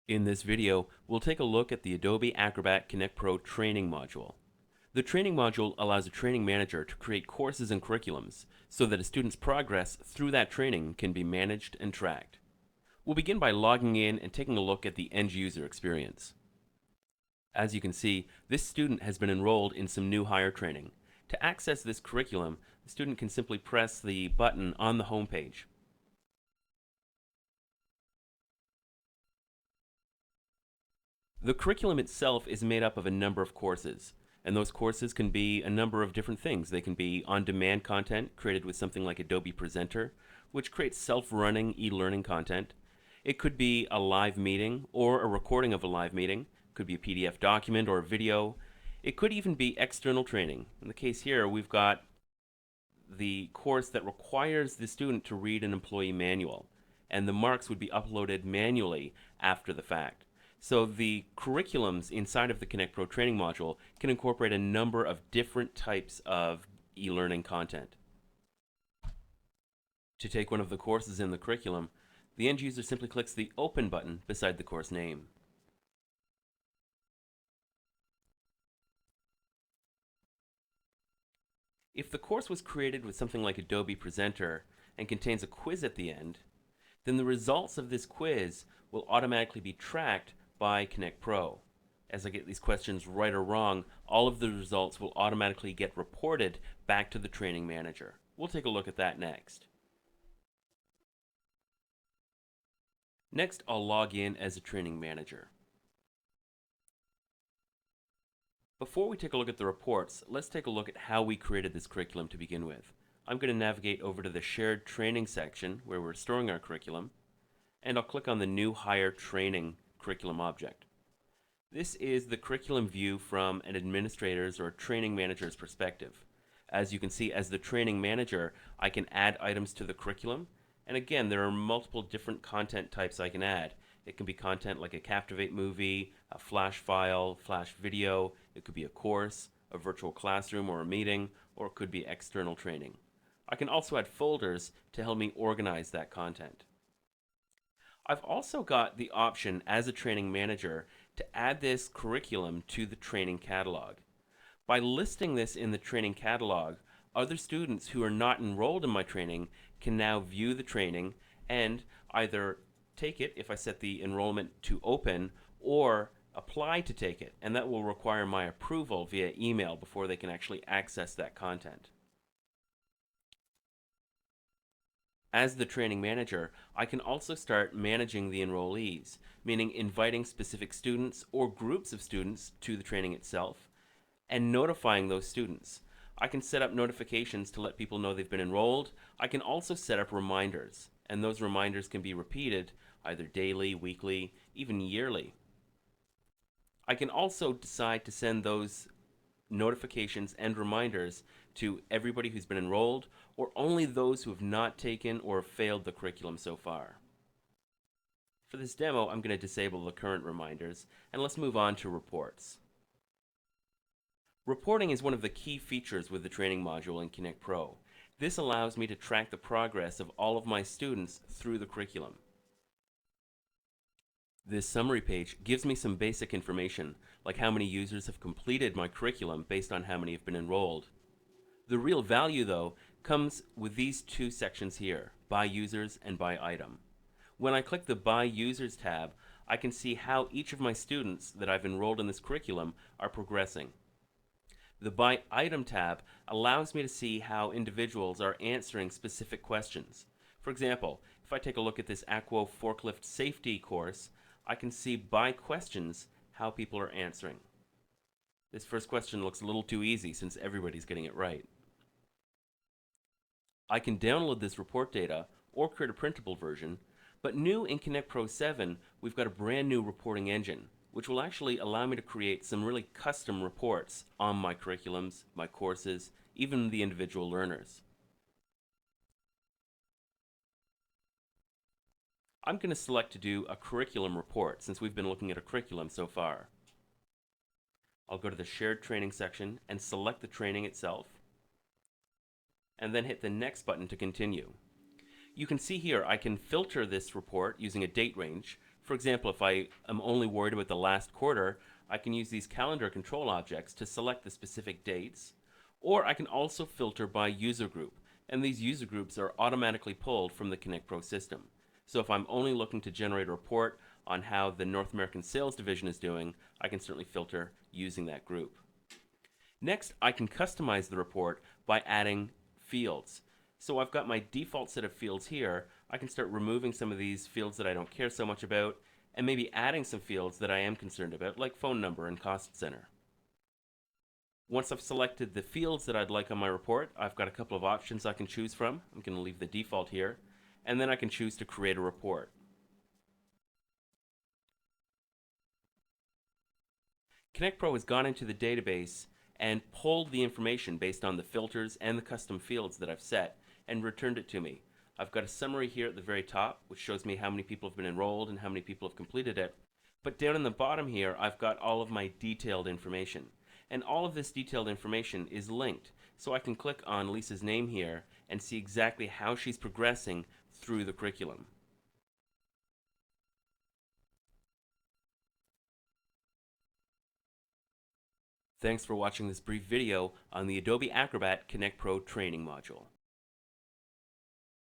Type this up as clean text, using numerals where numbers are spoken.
In this video, we'll take a look at the Adobe Acrobat Connect Pro training module. The training module allows a training manager to create courses and curriculums so that a student's progress through that training can be managed and tracked. We'll begin by logging in and taking a look at the end user experience. As you can see, this student has been enrolled in some new hire training. To access this curriculum, the student can simply press the button on the home page. The curriculum itself is made up of a number of courses, and those courses can be a number of different things. They can be on-demand content created with something like Adobe Presenter, which creates self-running e-learning content. It could be a live meeting or a recording of a live meeting. It could be a PDF document or a video. It could even be external training. In the case here, we've got the course that requires the student to read an employee manual, and the marks would be uploaded manually after the fact. So the curriculums inside of the Connect Pro training module can incorporate a number of different types of e-learning content. To take one of the courses in the curriculum, the end user simply clicks the Open button beside the course name. If the course was created with something like Adobe Presenter and contains a quiz at the end, then the results of this quiz will automatically be tracked by Connect Pro. As I get these questions right or wrong, all of the results will automatically get reported back to the training manager. We'll take a look at that next. Next, I'll log in as a training manager. Before we take a look at the reports, let's take a look at how we created this curriculum to begin with. I'm going to navigate over to the Shared Training section where we're storing our curriculum, and I'll click on the New Hire Training curriculum object. This is the curriculum view from an administrator's or training manager's perspective. As you can see, as the training manager, I can add items to the curriculum, and again, there are multiple different content types I can add. It can be content like a Captivate movie, a flash file, flash video. It could be a course, a virtual classroom or a meeting, or it could be external training. I can also add folders to help me organize that content. I've also got the option as a training manager to add this curriculum to the training catalog. By listing this in the training catalog, other students who are not enrolled in my training can now view the training and either take it if I set the enrollment to open, or apply to take it, and that will require my approval via email before they can actually access that content. As the training manager, I can also start managing the enrollees, meaning inviting specific students or groups of students to the training itself, and notifying those students. I can set up notifications to let people know they've been enrolled. I can also set up reminders, and those reminders can be repeated either daily, weekly, even yearly. I can also decide to send those notifications and reminders to everybody who's been enrolled, or only those who have not taken or failed the curriculum so far. For this demo, I'm going to disable the current reminders, and let's move on to reports. Reporting is one of the key features with the training module in Connect Pro. This allows me to track the progress of all of my students through the curriculum. This summary page gives me some basic information, like how many users have completed my curriculum based on how many have been enrolled. The real value, though, comes with these two sections here, By Users and By Item. When I click the By Users tab, I can see how each of my students that I've enrolled in this curriculum are progressing. The By Item tab allows me to see how individuals are answering specific questions. For example, if I take a look at this Aquo Forklift Safety course, I can see by questions how people are answering. This first question looks a little too easy since everybody's getting it right. I can download this report data or create a printable version, but new in Connect Pro 7, we've got a brand new reporting engine, which will actually allow me to create some really custom reports on my curriculums, my courses, even the individual learners. I'm going to select to do a curriculum report since we've been looking at a curriculum so far. I'll go to the Shared Training section and select the training itself, and then hit the Next button to continue. You can see here I can filter this report using a date range For example, if I am only worried about the last quarter, I can use these calendar control objects to select the specific dates, or I can also filter by user group, and these user groups are automatically pulled from the Connect Pro system. So if I'm only looking to generate a report on how the North American sales division is doing, I can certainly filter using that group. Next, I can customize the report by adding fields. So I've got my default set of fields here. I can start removing some of these fields that I don't care so much about, and maybe adding some fields that I am concerned about, like phone number and cost center. Once I've selected the fields that I'd like on my report, I've got a couple of options I can choose from. I'm going to leave the default here, and then I can choose to create a report. Connect Pro has gone into the database and pulled the information based on the filters and the custom fields that I've set and returned it to me. I've got a summary here at the very top, which shows me how many people have been enrolled and how many people have completed it. But down in the bottom here, I've got all of my detailed information. And all of this detailed information is linked. So I can click on Lisa's name here and see exactly how she's progressing through the curriculum. Thanks for watching this brief video on the Adobe Acrobat Connect Pro training module.